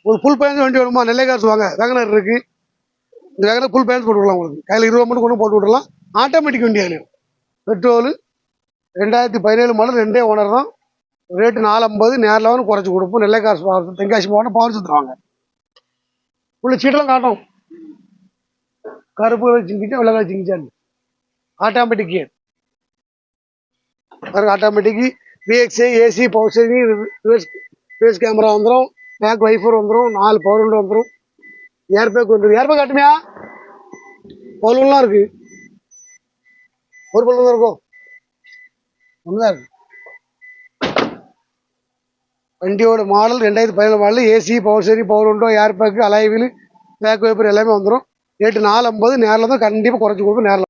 ஒரு full balance வண்டி வேணுமா நெல்லை காசு வாங்க. வேகனர் இருக்குது. இந்த வேகனர் ஃபுல் பேலன்ஸ் போட்டு விடலாம். உங்களுக்கு கையில் 20 மட்டும் கொண்டு போட்டு விடலாம். ஆட்டோமேட்டிக் வண்டி அதுலையும் பெட்ரோலு 2017 மாடல் 2 ஓனர் தான். ரேட்டு 450. நேரில் வந்து குறைச்சி கொடுப்போம். நெல்லை காசு பவர் தென்காசி மாவட்டம் பவர் சுற்றுவாங்க. உள்ள சீட்டெல்லாம் காட்டும். கருப்பு சிங்கிச்சா வெள்ளை சிங்கிச்சான்னு ஆட்டோமேட்டிக் கியர் ஆட்டோமேட்டிக்கு விஎக்ஸே AC power steering reverse camera வந்துடும். பேக் வைஃபர் வந்துடும். 4 பவர் விண்டோ வந்துடும். ஏர் பேக் வந்துடும். ஏர் பேக் காட்டுமையா பலூன்லாம் இருக்குது. ஒரு பலூன் தான் இருக்கும். ஒன்று தான் இருக்குது. வண்டியோட model 2017 model. AC power steering power window air bag alloy wheel back wiper எல்லாமே வந்துடும். ரேட்டு 450. நேரில் தான் கண்டிப்பாக குறைச்சி கொடுப்போம். நேரில்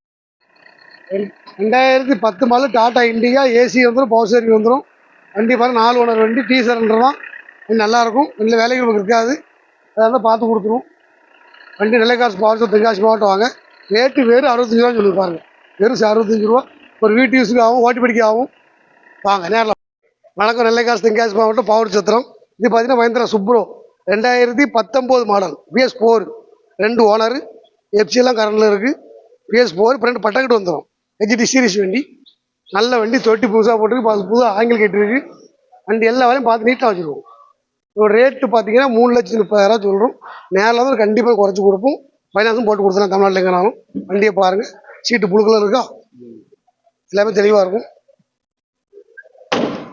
2010 மாடல் டாடா இண்டிகா ஏசி வந்துடும். பவர் ஸ்டீரிங் வந்துடும். வண்டி பாருங்கள் 4 ஓனர் வண்டி. டீ சரண்டர் தான். நல்லாயிருக்கும். நல்ல வேலைகள் நமக்கு இருக்காது. அதான் பார்த்து கொடுத்துருவோம். வண்டி நெல்லை காசு பவர் தென்காசி மாவட்டம் வாங்க. ரேட்டு வெறும் 65 ரூபான்னு சொல்லியிருப்பாருங்க. வெறும் 65 ரூபா. ஒரு வீட்டு யூஸுக்கு ஆகும், ஓட்டி படிக்க ஆகும். வாங்க நேரில். வணக்கம். நெல்லை காசு தென்காசி மாவட்டம் பவர் சத்திரம். இது பார்த்தீங்கன்னா Mahindra Supro 2019 model PS4 2 owner. எஃப்சியெல்லாம் கரண்டில் இருக்குது. PS4 ஃப்ரெண்டு பட்டக்கட்டு வந்துடும். ஹெச்டி சீரிஸ் வண்டி. நல்ல வண்டி. தொட்டி புதுசாக போட்டுருக்கு. புதுசாக ஆங்கிள் கேட்டுருக்கு. வண்டி எல்லா வேலையும் பார்த்து நீட்டாக வச்சுருவோம். இதோட ரேட்டு பார்த்தீங்கன்னா 3,30,000 சொல்கிறோம். நேரில் தான் கண்டிப்பாக குறைச்சி கொடுப்போம். ஃபைனான்ஸும் போட்டு கொடுத்துலாம். தமிழ்நாட்டில் எங்கேனாலும் வண்டியை பாருங்கள். சீட்டு புழுக்கெல்லாம் இருக்கா, எல்லாமே தெளிவாக இருக்கும்.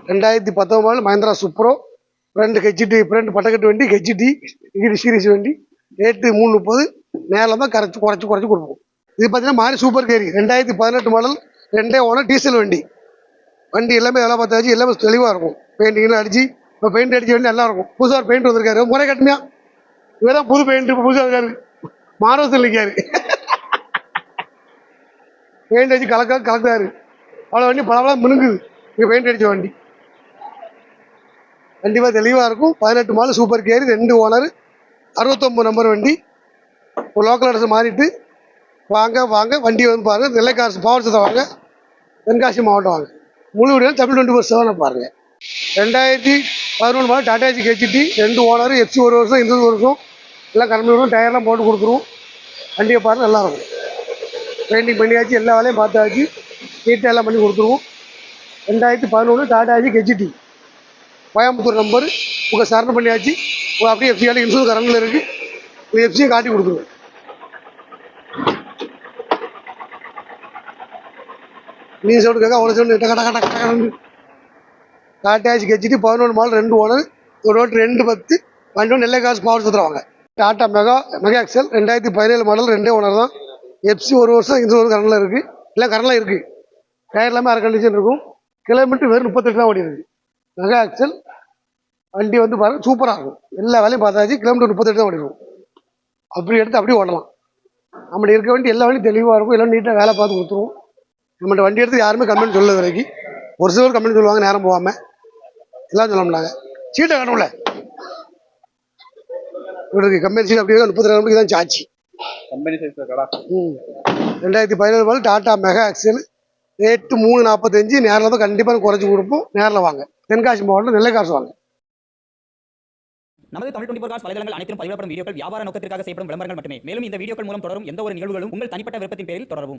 2019 model Mahindra Supro front HD front பட்டக்கட்டு வண்டி. ஹெச்டி சீரிஸ் வண்டி. ரேட்டு 330. நேரில் தான் குறைச்சி கொடுப்போம். இது பார்த்தீங்கன்னா மாறி super carry 2018 model 2 owner diesel வண்டி. வண்டி எல்லாமே வேலை பார்த்தாச்சு. எல்லாமே தெளிவாக இருக்கும். பெயிண்டிங்லாம் அடிச்சு இப்போ பெயிண்ட் அடிச்ச வண்டி நல்லா இருக்கும். புதுசாக பெயிண்ட் வந்திருக்காரு. முறை கட்டுமையா இவர் தான் புது பெயிண்ட் இப்போ புதுசாக இருக்காரு. மாரவத்தில் இருக்காரு. பெயிண்ட் அடிச்சு கலக்குறாரு. அவ்வளோ வண்டி பல மினுங்குது. இங்கே பெயிண்ட் அடித்த வண்டி கண்டிப்பாக தெளிவாக இருக்கும். 18 model super carry 2 owner 69 number வண்டி. ஒரு லோக்கல் அட்ரஸ் மாறிட்டு வாங்க வண்டி வந்து பாருங்கள். நெல்லை காசு பவர் சத்தம் வாங்க. தென்காசி மாவட்டம் வாங்க. முழு வீடு தமிழ் 24/7 பாருங்கள். 2011 மாடல் டாடாஜி ஹெச்டி 2 ஓனர். எஃப்சி 1 வருஷம் 20 வருஷம் எல்லாம் கரண்ட் வரும். டயர்லாம் போட்டு கொடுத்துருவோம். வண்டியை பாருங்கள் நல்லாயிருக்கும். பெயிண்டிங் பண்ணியாச்சு. எல்லா வேலையும் பார்த்தாச்சு. நீட்டாக எல்லாம் பண்ணி கொடுத்துருவோம். 2011 டாடாஜி ஹெச்டி கோயம்புத்தூர் நம்பர். உங்கள் சரணம் பண்ணியாச்சு. அப்படியே எஃப்சியால் இன்சூரன்ஸ் கரண்டில் இருக்குது. உங்கள் எஃப்சியை காட்டி கொடுத்துருவோம். நீ சவுண்டு கேட்க அவ்வளோ சவுண்டு கட்ட டாடாஜி ஹெச்டி 11 மாடல் 2 ஓனர். ஒரு ரோட்டு 210. வண்டி நெல்லை காசு பவர் சுற்றுவாங்க. Tata mega XL 2017 model 2 owner தான். எஃப்சி 1 வருஷம் இன்சூரன்ஸ் கரண்டில் இருக்குது. எல்லாம் கரண்டில் இருக்குது. டயர் எல்லாமே அரை கண்டிஷன் இருக்கும். கிலோமீட்டர் வெறும் 38 தான் ஓடி இருக்குது. மெகா எக்ஸல் வண்டி வந்து பாருங்கள் சூப்பராக இருக்கும். எல்லா வேலையும் பார்த்தாச்சு. கிலோமீட்டர் 38 தான் ஓடிடும். அப்படி எடுத்து அப்படியே ஓடலாம். நம்மகிட்ட இருக்க வண்டி எல்லா வண்டியும் தெளிவாக இருக்கும். எல்லாம் நீட்டாக வேலை பார்த்து கொடுத்துருவோம். நம்மகிட்ட வண்டி எடுத்து யாருமே கம்ப்ளைண்ட் சொல்லல வரைக்கும். ஒரு சிலர் கம்ப்ளைண்ட் சொல்லுவாங்க நேரம் போகாமல். எல்லாம் சொல்ல முடியாங்க. சீட்டை கட்டல இவருக்கு கம்பெனி சீட் அப்படியே 32 தான் சாச்சு. Company 2017 model Tata mega XL. Rate 345. நேரில் தான் கண்டிப்பாக குறைச்சி கொடுப்போம். நேரில் வாங்க. தென்காசி மாவட்டம் நெல்லை காசு வாங்க. நமது தமிழ் 24 காஸ் வலைதளங்கள் அனைத்தும் பதிவிடப்படும் வீடியோக்கள் வியாபார நோக்கத்திற்காக செய்யப்படும் விளம்பரங்கள் மட்டுமே. மேலும் இந்த வீடியோக்கள் மூலம் தொடரும் எந்த ஒரு நிகழ்வுகளும் உங்கள் தனிப்பட்ட விருப்பத்தின் பேரில் தொடரவும்.